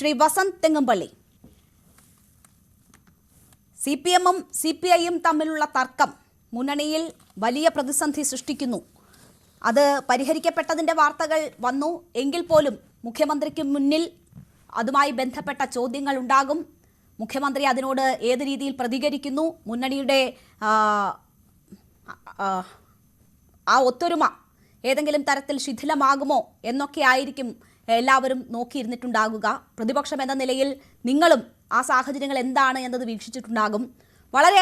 ശ്രീ വസന്ത് തെങ്ങുംപള്ളി, CPM-ഉം CPI-യും തമ്മിലുള്ള തർക്കം മുന്നണിയിൽ വലിയ പ്രതിസന്ധി സൃഷ്ടിക്കുന്നു. അത് പരിഹരിക്കപ്പെട്ടതിൻ്റെ വാർത്തകൾ വന്നു എങ്കിൽ പോലും മുഖ്യമന്ത്രിക്ക് മുന്നിൽ അതുമായി ബന്ധപ്പെട്ട ചോദ്യങ്ങൾ ഉണ്ടാകും. മുഖ്യമന്ത്രി അതിനോട് ഏത് രീതിയിൽ പ്രതികരിക്കുന്നു, മുന്നണിയുടെ ആ ഒത്തൊരുമ ഏതെങ്കിലും തരത്തിൽ ശിഥിലമാകുമോ എന്നൊക്കെ ആയിരിക്കും എല്ലാവരും നോക്കിയിരുന്നിട്ടുണ്ടാകുക. പ്രതിപക്ഷം എന്ന നിലയിൽ നിങ്ങളും ആ സാഹചര്യങ്ങൾ എന്താണ് എന്നത് വീക്ഷിച്ചിട്ടുണ്ടാകും. വളരെ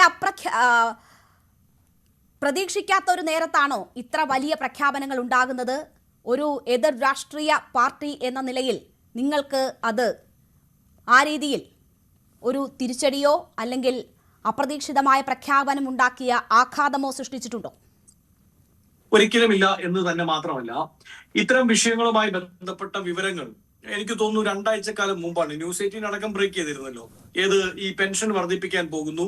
പ്രതീക്ഷിക്കാത്ത ഒരു നേരത്താണോ ഇത്ര വലിയ പ്രഖ്യാപനങ്ങൾ ഉണ്ടാകുന്നത്? ഒരു എതിർ രാഷ്ട്രീയ പാർട്ടി എന്ന നിലയിൽ നിങ്ങൾക്ക് അത് ആ രീതിയിൽ ഒരു തിരിച്ചടിയോ അല്ലെങ്കിൽ അപ്രതീക്ഷിതമായ പ്രഖ്യാപനം ഉണ്ടാക്കിയ ആഘാതമോ സൃഷ്ടിച്ചിട്ടുണ്ടോ? ഒരിക്കലുമില്ല എന്ന് തന്നെ മാത്രമല്ല, ഇത്തരം വിഷയങ്ങളുമായി ബന്ധപ്പെട്ട വിവരങ്ങൾ എനിക്ക് തോന്നുന്നു 2 ആഴ്ചക്കാലം മുമ്പാണ് ന്യൂസ് 18 അടക്കം ബ്രേക്ക് ചെയ്തിരുന്നല്ലോ. ഈ പെൻഷൻ വർദ്ധിപ്പിക്കാൻ പോകുന്നു,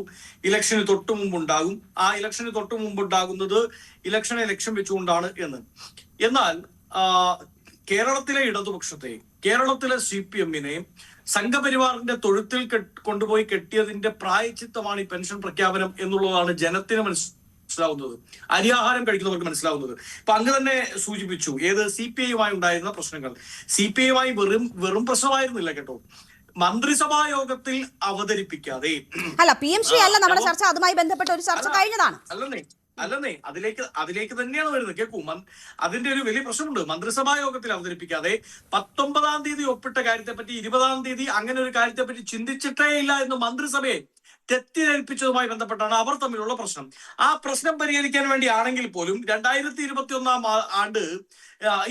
ഇലക്ഷന് തൊട്ടു മുമ്പുണ്ടാകും, ആ ഇലക്ഷന് തൊട്ടു മുമ്പുണ്ടാകുന്നത് ഇലക്ഷനെ ലക്ഷ്യം വെച്ചുകൊണ്ടാണ് എന്ന്. എന്നാൽ കേരളത്തിലെ ഇടതുപക്ഷത്തെ, കേരളത്തിലെ CPM-നെ സംഘപരിവാറിന്റെ തൊഴുത്തിൽ കൊണ്ടുപോയി കെട്ടിയതിന്റെ പ്രായച്ചിത്തമാണ് ഈ പെൻഷൻ പ്രഖ്യാപനം എന്നുള്ളതാണ് ജനത്തിന് മനസ്സിലാവുന്നത്, അരിയാഹാരം കഴിക്കുന്നവർക്ക് മനസ്സിലാവുന്നത്. ഇപ്പൊ അങ്ങ് തന്നെ സൂചിപ്പിച്ചു CPI-യുമായി ഉണ്ടായിരുന്ന പ്രശ്നങ്ങൾ. CPI-യുമായി വെറും പ്രശ്നമായിരുന്നില്ല കേട്ടോ, മന്ത്രിസഭാ യോഗത്തിൽ അവതരിപ്പിക്കാതെ PMC അല്ല നമ്മുടെ ചർച്ച, അതുമായി ബന്ധപ്പെട്ട ഒരു ചർച്ച കഴിഞ്ഞതാണ്. അല്ലെന്നേ അതിലേക്ക് തന്നെയാണ് വരുന്നത്. കേൾക്കൂ, അതിന്റെ ഒരു വലിയ പ്രശ്നമുണ്ട്. മന്ത്രിസഭാ യോഗത്തിൽ അവതരിപ്പിക്കാതെ 19-ാം തീയതി ഒപ്പിട്ട കാര്യത്തെപ്പറ്റി 20-ാം തീയതി അങ്ങനെ ഒരു കാര്യത്തെപ്പറ്റി ചിന്തിച്ചിട്ടേ ഇല്ല എന്ന് മന്ത്രിസഭയെ തെറ്റിദ്ധരിപ്പിച്ചതുമായി ബന്ധപ്പെട്ടാണ് അവർ തമ്മിലുള്ള പ്രശ്നം. ആ പ്രശ്നം പരിഹരിക്കാൻ വേണ്ടിയാണെങ്കിൽ പോലും 2021 ആണ്ട്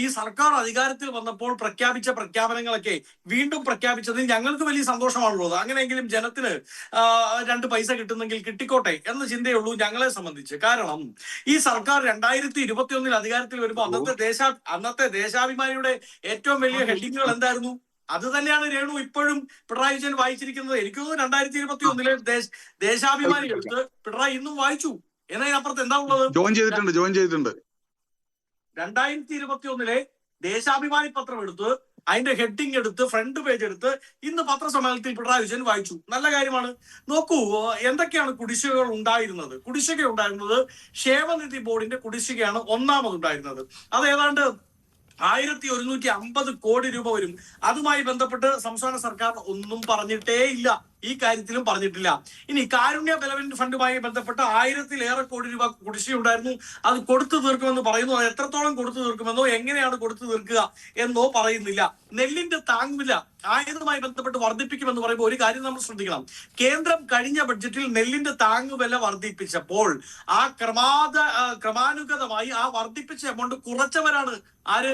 ഈ സർക്കാർ അധികാരത്തിൽ വന്നപ്പോൾ പ്രഖ്യാപിച്ച പ്രഖ്യാപനങ്ങളൊക്കെ വീണ്ടും പ്രഖ്യാപിച്ചതിൽ ഞങ്ങൾക്ക് വലിയ സന്തോഷമാണുള്ളത്. അങ്ങനെയെങ്കിലും ജനത്തിന് 2 പൈസ കിട്ടുന്നെങ്കിൽ കിട്ടിക്കോട്ടെ എന്ന ചിന്തയുള്ളൂ ഞങ്ങളെ സംബന്ധിച്ച്. കാരണം ഈ സർക്കാർ 2021 അധികാരത്തിൽ വരുമ്പോൾ അന്നത്തെ ദേശാഭിമാനിയുടെ ഏറ്റവും വലിയ ഹെഡിങ്ങുകൾ എന്തായിരുന്നു? അത് തന്നെയാണ് രേണു ഇപ്പോഴും പിണറായി വിജയൻ വായിച്ചിരിക്കുന്നത്. എനിക്ക് തോന്നുന്നു 2021 ദേശാഭിമാനി എടുത്ത് പിണറായി ഇന്നും വായിച്ചു എന്നതിനപ്പുറത്ത് എന്താ ഉള്ളത്? ജോയിൻ ചെയ്തിട്ടുണ്ട്. 2021 ദേശാഭിമാനി പത്രം എടുത്ത് അതിന്റെ ഹെഡിങ് എടുത്ത് ഫ്രണ്ട് പേജ് എടുത്ത് ഇന്ന് പത്രസമ്മേളനത്തിൽ പിണറായി വിജയൻ വായിച്ചു. നല്ല കാര്യമാണ്. നോക്കൂ, എന്തൊക്കെയാണ് കുടിശ്ശികകൾ ഉണ്ടായിരുന്നത്? ക്ഷേമനിധി ബോർഡിന്റെ കുടിശ്ശികയാണ് ഒന്നാമതുണ്ടായിരുന്നത്. അത് ഏതാണ്ട് 1150 കോടി രൂപ വരും. അതുമായി ബന്ധപ്പെട്ട് സംസ്ഥാന സർക്കാർ ഒന്നും പറഞ്ഞിട്ടേ ഇല്ല, ഈ കാര്യത്തിലും പറഞ്ഞിട്ടില്ല. ഇനി കാരുണ്യ ഡെവലപ്മെന്റ് ഫണ്ടുമായി ബന്ധപ്പെട്ട് 1000-ലേറെ കോടി രൂപ കുടിശ്ശിക ഉണ്ടായിരുന്നു. അത് കൊടുത്തു തീർക്കുമെന്ന് പറയുന്നു. അത് എത്രത്തോളം കൊടുത്തു തീർക്കുമെന്നോ എങ്ങനെയാണ് കൊടുത്തു തീർക്കുക എന്നോ പറയുന്നില്ല. നെല്ലിന്റെ താങ്ങുവില ആയതുമായി ബന്ധപ്പെട്ട് വർദ്ധിപ്പിക്കുമെന്ന് പറയുമ്പോൾ ഒരു കാര്യം നമ്മൾ ശ്രദ്ധിക്കണം. കേന്ദ്രം കഴിഞ്ഞ ബഡ്ജറ്റിൽ നെല്ലിന്റെ താങ്ങുവില വർദ്ധിപ്പിച്ചപ്പോൾ ആ ക്രമാനുഗതമായി ആ വർദ്ധിപ്പിച്ച എമൗണ്ട് കുറച്ചവരാണ് ആര്?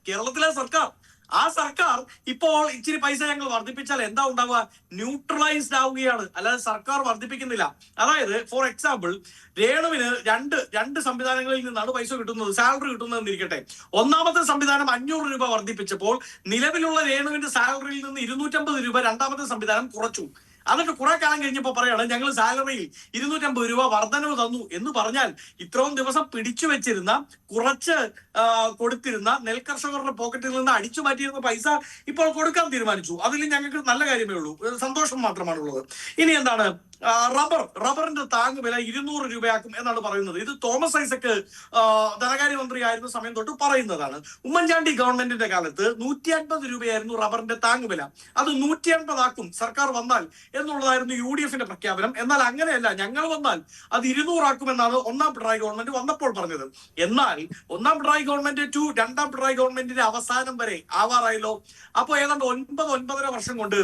കേരളത്തിലെ സർക്കാർ. ആ സർക്കാർ ഇപ്പോൾ ഇച്ചിരി പൈസ ഞങ്ങൾ വർദ്ധിപ്പിച്ചാൽ എന്താ ഉണ്ടാവുക? ന്യൂട്രലൈസ്ഡ് ആവുകയാണ്, അല്ലാതെ സർക്കാർ വർദ്ധിപ്പിക്കുന്നില്ല. അതായത് ഫോർ എക്സാമ്പിൾ, രേണുവിന് രണ്ട് സംവിധാനങ്ങളിൽ നിന്നാണ് പൈസ കിട്ടുന്നത്, സാലറി കിട്ടുന്നതെന്നിരിക്കട്ടെ. ഒന്നാമത്തെ സംവിധാനം 500 രൂപ വർദ്ധിപ്പിച്ചപ്പോൾ നിലവിലുള്ള രേണുവിന്റെ സാലറിയിൽ നിന്ന് 250 രൂപ രണ്ടാമത്തെ സംവിധാനം കുറച്ചു. എന്നിട്ട് കുറെ കാലം കഴിഞ്ഞപ്പോൾ പറയാണ് ഞങ്ങൾ സാലറിയിൽ 250 രൂപ വർധനവ് തന്നു എന്ന് പറഞ്ഞാൽ ഇത്രയും ദിവസം പിടിച്ചു വെച്ചിരുന്ന കുറച്ച് കൊടുത്തിരുന്ന നെൽകർഷകരുടെ പോക്കറ്റിൽ നിന്ന് അടിച്ചു മാറ്റിയിരുന്ന പൈസ ഇപ്പോൾ കൊടുക്കാൻ തീരുമാനിച്ചു. അതിൽ ഞങ്ങൾക്ക് നല്ല കാര്യമേ ഉള്ളൂ, സന്തോഷം മാത്രമാണുള്ളത്. ഇനി എന്താണ്? റബ്ബറിന്റെ താങ്ങുവില 200 രൂപയാക്കും എന്നാണ് പറയുന്നത്. ഇത് തോമസ് ഐസക്ക് ധനകാര്യമന്ത്രി ആയിരുന്ന സമയം തൊട്ട് പറയുന്നതാണ്. ഉമ്മൻചാണ്ടി ഗവൺമെന്റിന്റെ കാലത്ത് 150 രൂപയായിരുന്നു റബ്ബറിന്റെ താങ്ങുവില. അത് 180 ആക്കും സർക്കാർ വന്നാൽ എന്നുള്ളതായിരുന്നു UDF-ന്റെ പ്രഖ്യാപനം. എന്നാൽ അങ്ങനെയല്ല, ഞങ്ങൾ വന്നാൽ അത് 200 ആക്കുമെന്നാണ് ഒന്നാം പിണറായി ഗവൺമെന്റ് വന്നപ്പോൾ പറഞ്ഞത്. എന്നാൽ ഒന്നാം പിണറായി ഗവൺമെന്റ് ടു രണ്ടാം പിണറായി ഗവൺമെന്റിന്റെ അവസാനം വരെ ആവാറായല്ലോ. അപ്പോൾ ഏതാണ്ട് 9-9.5 വർഷം കൊണ്ട്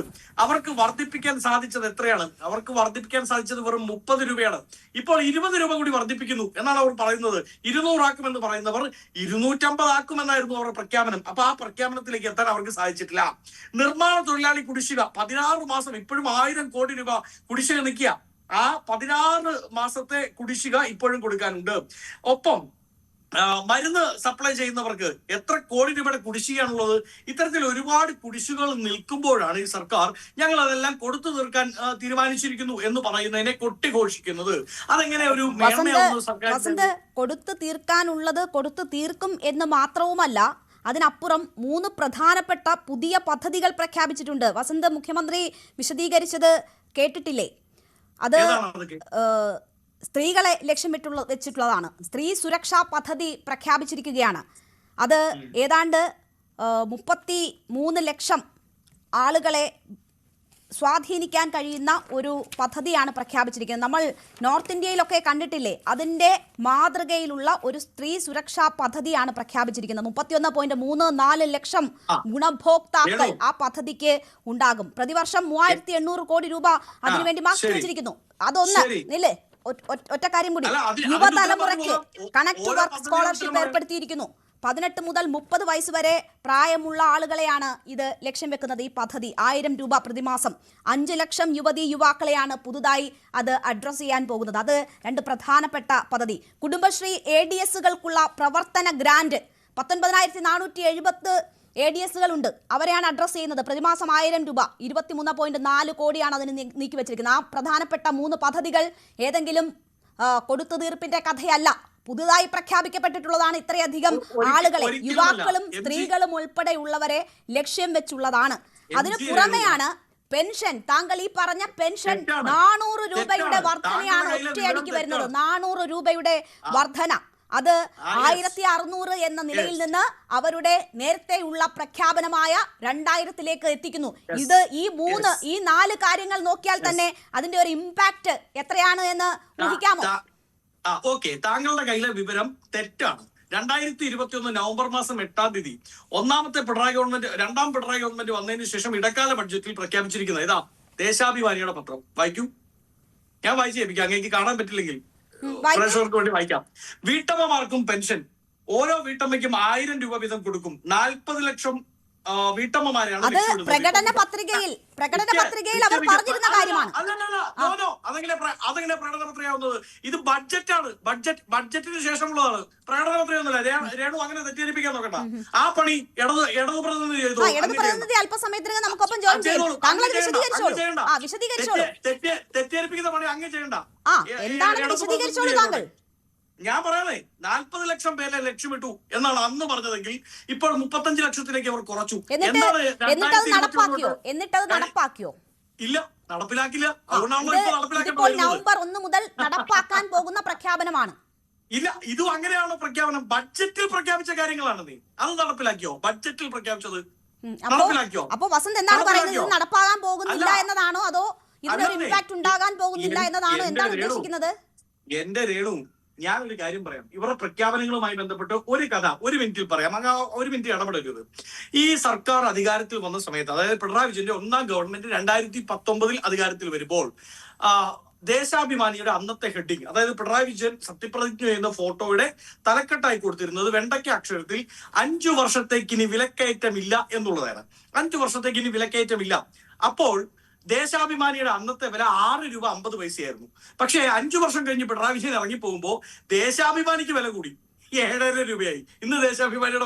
അവർക്ക് വർദ്ധിപ്പിക്കാൻ സാധിച്ചത് എത്രയാണ്? അവർക്ക് വർദ്ധിപ്പിക്കാൻ സാധിച്ചത് വെറും 30 രൂപയാണ്. ഇപ്പോൾ 20 രൂപ കൂടി വർദ്ധിപ്പിക്കുന്നു എന്നാണ് അവർ പറയുന്നത്. 200 ആക്കുമെന്ന് പറയുന്നവർ 250 ആക്കുമെന്നായിരുന്നു അവരുടെ പ്രഖ്യാപനം. അപ്പൊ ആ പ്രഖ്യാപനത്തിലേക്ക് എത്താൻ അവർക്ക് സാധിച്ചിട്ടില്ല. നിർമ്മാണ തൊഴിലാളി കുടിശ്ശിക 16 മാസം, ഇപ്പോഴും 1000 കോടി രൂപ കുടിശ്ശിക നിൽക്കുക. ആ 16 മാസത്തെ കുടിശ്ശിക ഇപ്പോഴും കൊടുക്കാനുണ്ട്. ഒപ്പം മരുന്ന് സപ്ലൈ ചെയ്യുന്നവർക്ക് എത്ര കോടി രൂപയുടെ കുടിശ്ശികയാണുള്ളത്? ഇത്തരത്തിൽ ഒരുപാട് കുടിശ്ശികകൾ നിൽക്കുമ്പോഴാണ് ഈ സർക്കാർ ഞങ്ങൾ അതെല്ലാം കൊടുത്തു തീർക്കാൻ തീരുമാനിച്ചിരിക്കുന്നു എന്ന് പറയുന്നതിനെ കൊട്ടിഘോഷിക്കുന്നത്. അതെങ്ങനെ ഒരു കൊടുത്തു തീർക്കാനുള്ളത് കൊടുത്തു തീർക്കും എന്ന് മാത്രവുമല്ല, അതിനപ്പുറം 3 പ്രധാനപ്പെട്ട പുതിയ പദ്ധതികൾ പ്രഖ്യാപിച്ചിട്ടുണ്ട്. വസന്ത് മുഖ്യമന്ത്രി വിശദീകരിച്ചത് കേട്ടിട്ടില്ലേ? അത് സ്ത്രീകളെ ലക്ഷ്യം വെച്ചിട്ടുള്ളതാണ്. സ്ത്രീ സുരക്ഷാ പദ്ധതി പ്രഖ്യാപിച്ചിരിക്കുകയാണ്. അത് ഏതാണ്ട് 33 ലക്ഷം ആളുകളെ സ്വാധീനിക്കാൻ കഴിയുന്ന ഒരു പദ്ധതിയാണ് പ്രഖ്യാപിച്ചിരിക്കുന്നത്. നമ്മൾ നോർത്ത് ഇന്ത്യയിലൊക്കെ കണ്ടിട്ടില്ലേ, അതിൻ്റെ മാതൃകയിലുള്ള ഒരു സ്ത്രീ സുരക്ഷാ പദ്ധതിയാണ് പ്രഖ്യാപിച്ചിരിക്കുന്നത്. 31.34 ലക്ഷം ഗുണഭോക്താക്കൾ ആ പദ്ധതിക്ക് ഉണ്ടാകും. പ്രതിവർഷം 3800 കോടി രൂപ അതിനുവേണ്ടി മാറ്റി വെച്ചിരിക്കുന്നു. അതൊന്ന് ഇല്ലേ, ഒറ്റ കാര്യം കൂടി, യുവതലമുറയ്ക്ക് കണക്ട് വർക്ക് സ്കോളർഷിപ്പ് ഏർപ്പെടുത്തിയിരിക്കുന്നു. 18 മുതൽ 30 വയസ്സ് വരെ പ്രായമുള്ള ആളുകളെയാണ് ഇത് ലക്ഷ്യം വെക്കുന്നത്. ഈ പദ്ധതി 1000 രൂപ പ്രതിമാസം, 5 ലക്ഷം യുവാക്കളെയാണ് പുതുതായി അത് അഡ്രസ് ചെയ്യാൻ പോകുന്നത്. അത് 2 പ്രധാനപ്പെട്ട പദ്ധതി. കുടുംബശ്രീ ADSകൾക്കുള്ള പ്രവർത്തന ഗ്രാന്റ് 19,470 ADSകൾ ഉണ്ട്. അവരെയാണ് അഡ്രസ് ചെയ്യുന്നത്. പ്രതിമാസം 1000 രൂപ, 23.4 കോടിയാണ് അതിന് നീക്കി വെച്ചിരിക്കുന്നത്. ആ പ്രധാനപ്പെട്ട 3 പദ്ധതികൾ ഏതെങ്കിലും കൊടുത്തു തീർപ്പിന്റെ കഥയല്ല, പുതുതായി പ്രഖ്യാപിക്കപ്പെട്ടിട്ടുള്ളതാണ്. ഇത്രയധികം ആളുകളെ, യുവാക്കളും സ്ത്രീകളും ഉൾപ്പെടെയുള്ളവരെ ലക്ഷ്യം വെച്ചുള്ളതാണ്. അതിനു പുറമെയാണ് പെൻഷൻ. താങ്കൾ ഈ പറഞ്ഞ പെൻഷൻ 400 രൂപയുടെ വർധനയാണ് ഒറ്റയടിക്ക് വരുന്നത്. 400 രൂപയുടെ വർധന, അത് 1600 എന്ന നിലയിൽ നിന്ന് അവരുടെ നേരത്തെയുള്ള പ്രഖ്യാപനമായ 2000-ലേക്ക് എത്തിക്കുന്നു. ഇത് ഈ 4 കാര്യങ്ങൾ നോക്കിയാൽ തന്നെ അതിന്റെ ഒരു ഇമ്പാക്ട് എത്രയാണ് എന്ന് ഊഹിക്കാമോ? ഓക്കെ, താങ്കളുടെ കയ്യിലെ വിവരം തെറ്റാണ്. 2021 നവംബർ മാസം 8-ാം തീയതി ഒന്നാമത്തെ പിണറായി ഗവൺമെന്റ്, രണ്ടാം പിണറായി ഗവൺമെന്റ് വന്നതിന് ശേഷം ഇടക്കാല ബഡ്ജറ്റിൽ പ്രഖ്യാപിച്ചിരിക്കുന്നത് ഇതാ, ദേശാഭിമാനിയുടെ പത്രം വായിക്കൂ. ഞാൻ വായിച്ചു കേൾപ്പിക്കാം, അങ്ങേക്ക് കാണാൻ പറ്റില്ലെങ്കിൽ പ്രേക്ഷകർക്ക് വേണ്ടി വായിക്കാം. വീട്ടമ്മമാർക്കും പെൻഷൻ, ഓരോ വീട്ടമ്മയ്ക്കും 1000 രൂപ വീതം കൊടുക്കും. 40 ലക്ഷം വീട്ടമ്മമാരെയാണ്. അത് പ്രകടന പത്രികയിൽ അവർ പറഞ്ഞിരുന്ന കാര്യമാണ്. അതെങ്ങനെ പ്രകടന പത്രികയാവുന്നത്? ഇത് ബഡ്ജറ്റാണ്. ബഡ്ജറ്റിന് ശേഷമുള്ളതാണ്. പ്രകടന പത്രികയൊന്നുമില്ല. രേണു അങ്ങനെ തെറ്റിദ്ധരിപ്പിക്കാൻ നോക്കണ്ട. ആ പണി ഇടതു പ്രതിനിധി ചെയ്തു. അല്പസമയത്തിനകം നമുക്കൊപ്പം ജോയിൻ ചെയ്യും. തെറ്റിദ്ധരിപ്പിക്കുന്ന പണി അങ്ങ് ചെയ്യണ്ട. താങ്കൾ ഞാൻ പറയണേ, 40 ലക്ഷം പേരെ ലക്ഷ്യമിട്ടു എന്നാണ് അന്ന് പറഞ്ഞതെങ്കിൽ ഇപ്പോൾ 35 ലക്ഷത്തിലേക്ക് അവർ കുറച്ചു. നടപ്പാക്കിയോ? ഇല്ല, നടപ്പിലാക്കില്ല. അതുകൊണ്ടാണല്ലോ നവംബർ 1 മുതൽ നടപ്പാക്കാൻ പോകുന്ന പ്രഖ്യാപനമാണ്. ഇല്ല, ഇതും അങ്ങനെയാണോ പ്രഖ്യാപനം? ബഡ്ജറ്റിൽ പ്രഖ്യാപിച്ച കാര്യങ്ങളാണ്. നീ അത് നടപ്പിലാക്കിയോ? ബഡ്ജറ്റിൽ പ്രഖ്യാപിച്ചത് നടപ്പിലാക്കിയോ? അപ്പൊ വസന്ത് എന്താണ് പറയുന്നത്? ഇത് നടപ്പാകാൻ പോകുന്നില്ല എന്നതാണോ, അതോ ഇതിനൊരു ഇമ്പാക്ട് ഉണ്ടാകാൻ പോകുന്നില്ല എന്നതാണോ? എന്താണ് ഉദ്ദേശിക്കുന്നത്? എന്റെ രേണു, ഞാനൊരു കാര്യം പറയാം. ഇവരുടെ പ്രഖ്യാപനങ്ങളുമായി ബന്ധപ്പെട്ട് ഒരു കഥ 1 മിനിറ്റിൽ പറയാം. അങ്ങ് 1 മിനിറ്റ് ഇടപെടരുത്. ഈ സർക്കാർ അധികാരത്തിൽ വന്ന സമയത്ത്, അതായത് പിണറായി വിജയന്റെ 1ാം ഗവൺമെന്റ് 2019 അധികാരത്തിൽ വരുമ്പോൾ ദേശാഭിമാനിയുടെ അന്നത്തെ ഹെഡിങ്, അതായത് പിണറായി വിജയൻ സത്യപ്രതിജ്ഞ ചെയ്യുന്ന ഫോട്ടോയുടെ തലക്കെട്ടായി കൊടുത്തിരുന്നത് വെണ്ടയ്ക്ക അക്ഷരത്തിൽ 5 വർഷത്തേക്ക് ഇനി വിലക്കയറ്റമില്ല എന്നുള്ളതാണ്. 5 വർഷത്തേക്ക് ഇനി വിലക്കയറ്റമില്ല. അപ്പോൾ ദേശാഭിമാനിയുടെ അന്നത്തെ വില 6 രൂപ 50 പൈസയായിരുന്നു. പക്ഷേ 5 വർഷം കഴിഞ്ഞ് പിണറായി വിജയൻ ഇറങ്ങിപ്പോകുമ്പോൾ ദേശാഭിമാനിക്ക് വില കൂടി, 7.5 രൂപയായി. ഇന്ന് ദേശാഭിമാനിയുടെ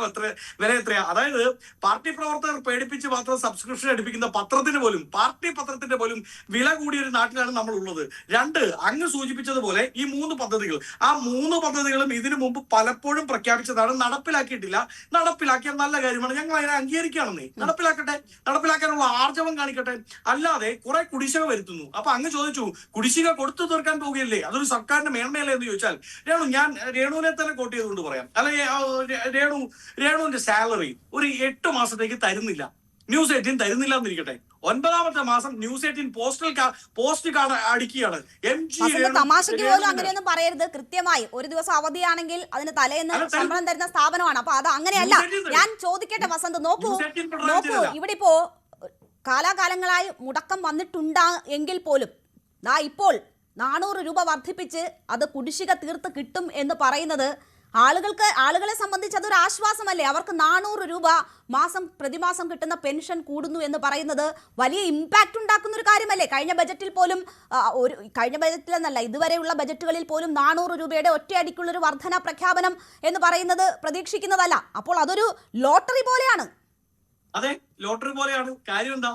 വില എത്രയാ? അതായത് പാർട്ടി പ്രവർത്തകർ പേടിപ്പിച്ച് മാത്രം സബ്സ്ക്രിപ്ഷൻ എടുപ്പിക്കുന്ന പത്രത്തിന് പോലും, പാർട്ടി പത്രത്തിന്റെ പോലും വില കൂടിയ ഒരു നാട്ടിലാണ് നമ്മൾ ഉള്ളത്. 2, അങ്ങ് സൂചിപ്പിച്ചതുപോലെ ഈ 3 പദ്ധതികൾ, ആ 3 പദ്ധതികളും ഇതിനു മുമ്പ് പലപ്പോഴും പ്രഖ്യാപിച്ചതാണ്, നടപ്പിലാക്കിയിട്ടില്ല. നടപ്പിലാക്കിയ നല്ല കാര്യമാണ്, ഞങ്ങൾ അതിനെ അംഗീകരിക്കുകയാണെന്നേ. നടപ്പിലാക്കട്ടെ, നടപ്പിലാക്കാനുള്ള ആർജവം കാണിക്കട്ടെ. അല്ലാതെ കുറെ കുടിശ്ശിക വരുത്തുന്നു. അപ്പൊ അങ്ങ് ചോദിച്ചു, കുടിശ്ശിക കൊടുത്തു തീർക്കാൻ പോവുകയല്ലേ, അതൊരു സർക്കാരിന്റെ മേന്മയല്ലേ എന്ന് ചോദിച്ചാൽ, ഞാൻ രേണുവിനെ തന്നെ കോട്ട് ചെയ്തു പറയാം. അല്ലെങ്കിൽ രേണുവിന്റെ സാലറി ഒരു 8 മാസത്തേക്ക് തരുന്നില്ല, ന്യൂസ് 18 തരുന്നില്ല എന്നിരിക്കട്ടെ. 9ാമത്തെ മാസം ന്യൂസ് 18 പോസ്റ്റ് കാർഡ് അടിക്കുകയാണ്. തമാശയ്ക്ക് പോലും അങ്ങനെയൊന്നും പറയരുത്. കൃത്യമായി ഒരു ദിവസം അവധിയാണെങ്കിൽ അതിന് തലേന്ന് ശമ്പളം തരുന്ന സ്ഥാപനമാണ്. അപ്പൊ അത് അങ്ങനെയല്ല. ഞാൻ ചോദിക്കട്ടെ വസന്ത്, നോക്കൂ, ഇവിടെ ഇപ്പോ കാലാകാലങ്ങളായി മുടക്കം വന്നിട്ടുണ്ടാ എങ്കിൽ പോലും ഇപ്പോൾ 400 രൂപ വർദ്ധിപ്പിച്ച് അത് കുടിശ്ശിക തീർത്ത് കിട്ടും എന്ന് പറയുന്നത് ആളുകളെ സംബന്ധിച്ച് അതൊരു ആശ്വാസമല്ലേ? അവർക്ക് 400 രൂപ പ്രതിമാസം കിട്ടുന്ന പെൻഷൻ കൂടുന്നു എന്ന് പറയുന്നത് വലിയ ഇമ്പാക്ട് ഉണ്ടാക്കുന്ന ഒരു കാര്യമല്ലേ? കഴിഞ്ഞ ബജറ്റിലെന്നല്ല, ഇതുവരെയുള്ള ബജറ്റുകളിൽ പോലും 400 രൂപയുടെ ഒറ്റയടിക്കുള്ളൊരു വർധന പ്രഖ്യാപനം എന്ന് പറയുന്നത് പ്രതീക്ഷിക്കുന്നതല്ല. അപ്പോൾ അതൊരു ലോട്ടറി പോലെയാണ്. അതെ, ലോട്ടറി പോലെയാണ്. കാര്യം എന്താ?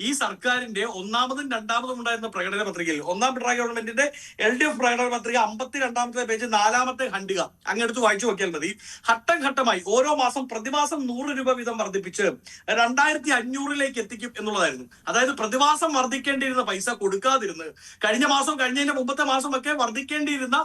ഈ സർക്കാരിന്റെ ഒന്നാമതും രണ്ടാമതും ഉണ്ടായിരുന്ന പ്രകടന പത്രികയിൽ ഒന്നാം പിണറായി ഗവൺമെന്റിന്റെ LDF പ്രകടന പത്രിക 52ാമത്തെ പേജ് 4ാമത്തെ ഖണ്ഡിക അങ്ങെടുത്ത് വായിച്ചു നോക്കിയാൽ മതി. ഘട്ടം ഘട്ടമായി ഓരോ മാസം പ്രതിമാസം 100 രൂപ വീതം വർദ്ധിപ്പിച്ച് 2500 എത്തിക്കും എന്നുള്ളതായിരുന്നു. അതായത് പ്രതിമാസം വർദ്ധിക്കേണ്ടിയിരുന്ന പൈസ കൊടുക്കാതിരുന്ന് കഴിഞ്ഞ മാസം കഴിഞ്ഞതിന്റെ മുമ്പത്തെ മാസമൊക്കെ വർദ്ധിക്കേണ്ടിയിരുന്ന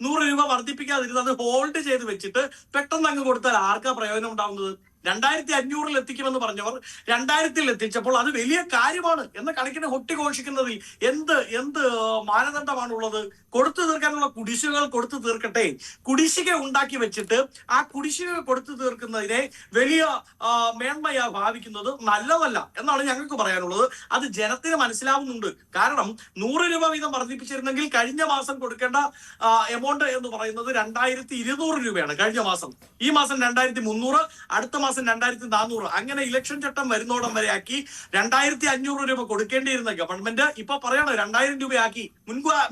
100 രൂപ വർദ്ധിപ്പിക്കാതിരുന്ന് അത് ഹോൾഡ് ചെയ്ത് വെച്ചിട്ട് പെട്ടെന്ന് അങ്ങ് കൊടുത്താൽ ആർക്കാ പ്രയോജനം ഉണ്ടാവുന്നത്? 2500 എത്തിക്കുമെന്ന് പറഞ്ഞവർ 2000 എത്തിച്ചപ്പോൾ അത് വലിയ കാര്യമാണ് എന്ന കണക്കിന് കൊട്ടിഘോഷിക്കുന്നതിൽ എന്ത് മാനദണ്ഡമാണുള്ളത്? കൊടുത്തു തീർക്കാനുള്ള കുടിശ്ശികകൾ കൊടുത്തു തീർക്കട്ടെ. കുടിശ്ശിക ഉണ്ടാക്കി വെച്ചിട്ട് ആ കുടിശ്ശിക കൊടുത്തു തീർക്കുന്നതിനെ വലിയ മേന്മയാ ഭാവിക്കുന്നത് നല്ലതല്ല എന്നാണ് ഞങ്ങൾക്ക് പറയാനുള്ളത്. അത് ജനത്തിന് മനസ്സിലാവുന്നുണ്ട്. കാരണം 100 രൂപ വീതം വർദ്ധിപ്പിച്ചിരുന്നെങ്കിൽ കഴിഞ്ഞ മാസം കൊടുക്കേണ്ട എമൗണ്ട് എന്ന് പറയുന്നത് 2200 രൂപയാണ് കഴിഞ്ഞ മാസം. ഈ മാസം 2300, അടുത്ത മാസം 2400. അങ്ങനെ ഇലക്ഷൻ ചട്ടം വരുന്നോടം വരെ ആക്കി 2500 രൂപ കൊടുക്കേണ്ടിയിരുന്ന ഗവൺമെന്റ് ഇപ്പൊ പറയാണ് 2000 രൂപയാക്കി.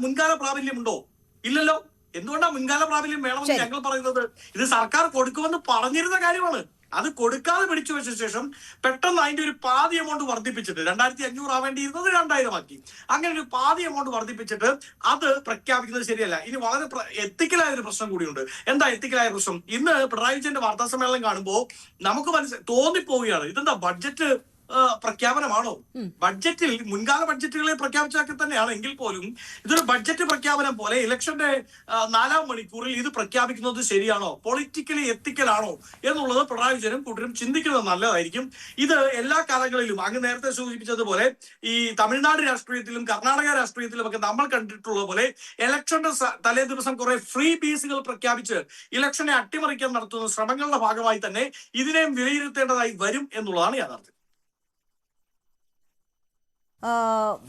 മുൻകാല പ്രാബല്യമുണ്ടോ? ഇല്ലല്ലോ. എന്തുകൊണ്ടാണ് മുൻകാല പ്രാബല്യം വേണമെന്ന് ഞങ്ങൾ പറയുന്നത്? ഇത് സർക്കാർ കൊടുക്കുമെന്ന് പറഞ്ഞിരുന്ന കാര്യമാണ്. അത് കൊടുക്കാതെ പിടിച്ചു വെച്ച ശേഷം പെട്ടെന്ന് അതിന്റെ ഒരു പാതി എമൗണ്ട് വർദ്ധിപ്പിച്ചിട്ട് 2500 ആവേണ്ടിയിരുന്നത് 2000 ആക്കി. അങ്ങനെ ഒരു പാതി എമൗണ്ട് വർദ്ധിപ്പിച്ചിട്ട് അത് പ്രഖ്യാപിക്കുന്നത് ശരിയല്ല. ഇനി വളരെ എത്തിക്കലായ ഒരു പ്രശ്നം കൂടിയുണ്ട്. എന്താ എത്തിക്കലായ പ്രശ്നം? ഇന്ന് പിണറായി വിജയന്റെ വാർത്താ സമ്മേളനം കാണുമ്പോൾ നമുക്ക് തോന്നിപ്പോവുകയാണ്, ഇതെന്താ ബഡ്ജറ്റ് പ്രഖ്യാപനമാണോ? ബഡ്ജറ്റിൽ മുൻകാല ബഡ്ജറ്റുകളെ പ്രഖ്യാപിച്ചൊക്കെ തന്നെയാണ് എങ്കിൽ പോലും ഇതൊരു ബഡ്ജറ്റ് പ്രഖ്യാപനം പോലെ ഇലക്ഷന്റെ 4ാം മണിക്കൂറിൽ ഇത് പ്രഖ്യാപിക്കുന്നത് ശരിയാണോ? പൊളിറ്റിക്കലി എത്തിക്കലാണോ എന്നുള്ളത് പിണറായി വിജയനും കൂട്ടരും ചിന്തിക്കുന്നത് നല്ലതായിരിക്കും. ഇത് എല്ലാ കാലങ്ങളിലും അങ്ങ് നേരത്തെ സൂചിപ്പിച്ചതുപോലെ ഈ തമിഴ്നാട് രാഷ്ട്രീയത്തിലും കർണാടക രാഷ്ട്രീയത്തിലും ഒക്കെ നമ്മൾ കണ്ടിട്ടുള്ള പോലെ ഇലക്ഷന്റെ തലേ ദിവസം കുറെ ഫ്രീ ബീസുകൾ പ്രഖ്യാപിച്ച് ഇലക്ഷനെ അട്ടിമറിക്കാൻ നടത്തുന്ന ശ്രമങ്ങളുടെ ഭാഗമായി തന്നെ ഇതിനെയും വിലയിരുത്തേണ്ടതായി വരും എന്നുള്ളതാണ് യാഥാർത്ഥ്യം.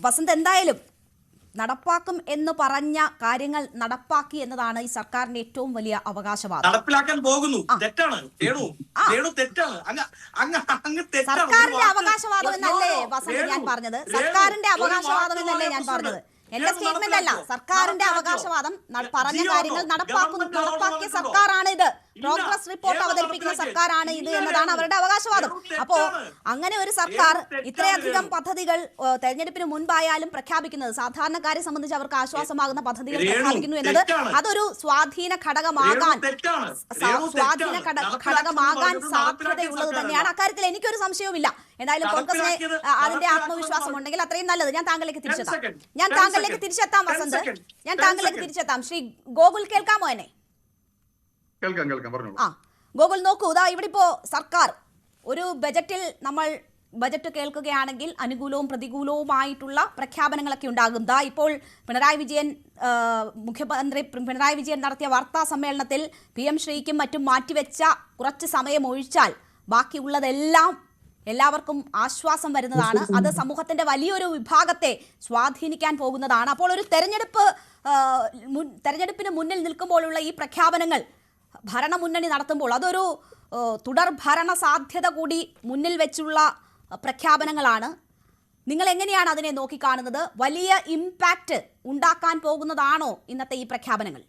വസന്ത്, എന്തായാലും നടപ്പാക്കും എന്ന് പറഞ്ഞ കാര്യങ്ങൾ നടപ്പാക്കി എന്നതാണ് ഈ സർക്കാരിന്റെ ഏറ്റവും വലിയ അവകാശവാദം. നടപ്പിലാക്കാൻ പോകുന്നു, തെറ്റാണ്. തെറ്റാണ്. സർക്കാരിന്റെ അവകാശവാദം എന്നല്ലേ വസന്ത് ഞാൻ പറഞ്ഞത്? സർക്കാരിന്റെ അവകാശവാദം എന്നല്ലേ ഞാൻ പറഞ്ഞത്? എന്റെ സ്റ്റേറ്റ്മെന്റ് അല്ല, സർക്കാരിന്റെ അവകാശവാദം. പറഞ്ഞ കാര്യങ്ങൾ നടപ്പാക്കിയ സർക്കാരാണ് ഇത്. പ്രോഗ്രസ് റിപ്പോർട്ട് അവതരിപ്പിക്കുന്ന സർക്കാരാണ് ഇത് എന്നതാണ് അവരുടെ അവകാശവാദം. അപ്പോ അങ്ങനെ ഒരു സർക്കാർ ഇത്രയധികം പദ്ധതികൾ തെരഞ്ഞെടുപ്പിന് മുൻപായാലും പ്രഖ്യാപിക്കുന്നത്, സാധാരണക്കാരെ സംബന്ധിച്ച് അവർക്ക് ആശ്വാസമാകുന്ന പദ്ധതികൾ പ്രഖ്യാപിക്കുന്നു എന്നത് അതൊരു സ്വാധീന ഘടകമാകാൻ സാധ്യതയുള്ളത് തന്നെയാണ്. അക്കാര്യത്തിൽ എനിക്കൊരു സംശയവുമില്ല. എന്തായാലും കോൺഗ്രസിന് അതിന്റെ ആത്മവിശ്വാസം ഉണ്ടെങ്കിൽ അത്രയും നല്ലത്. ഞാൻ താങ്കളിലേക്ക് തിരിച്ചെത്താം വസന്ത്. ഞാൻ താങ്കളിലേക്ക് തിരിച്ചെത്താം. ശ്രീ ഗോകുൽ, കേൾക്കാമോ എന്നെ? ഗോകുൽ, നോക്കൂ, ഇവിടെ ഇപ്പോ സർക്കാർ ഒരു ബജറ്റിൽ നമ്മൾ ബജറ്റ് കേൾക്കുകയാണെങ്കിൽ അനുകൂലവും പ്രതികൂലവുമായിട്ടുള്ള പ്രഖ്യാപനങ്ങളൊക്കെ ഉണ്ടാകും. ഇപ്പോൾ മുഖ്യമന്ത്രി പിണറായി വിജയൻ നടത്തിയ വാർത്താ സമ്മേളനത്തിൽ PM ശ്രീക്കും മറ്റും മാറ്റിവെച്ച കുറച്ച് സമയം ഒഴിച്ചാൽ ബാക്കിയുള്ളതെല്ലാം എല്ലാവർക്കും ആശ്വാസം വരുന്നതാണ്. അത് സമൂഹത്തിന്റെ വലിയൊരു വിഭാഗത്തെ സ്വാധീനിക്കാൻ പോകുന്നതാണ്. അപ്പോൾ ഒരു തെരഞ്ഞെടുപ്പിന് മുന്നിൽ നിൽക്കുമ്പോഴുള്ള ഈ പ്രഖ്യാപനങ്ങൾ ഭരണമുന്നണി നടത്തുമ്പോൾ അതൊരു തുടർ ഭരണ സാധ്യത കൂടി മുന്നിൽ വെച്ചുള്ള പ്രഖ്യാപനങ്ങളാണ്. നിങ്ങൾ എങ്ങനെയാണ് അതിനെ നോക്കിക്കാണുന്നത്? വലിയ ഇമ്പാക്റ്റ് ഉണ്ടാക്കാൻ പോകുന്നതാണോ ഇന്നത്തെ ഈ പ്രഖ്യാപനങ്ങൾ?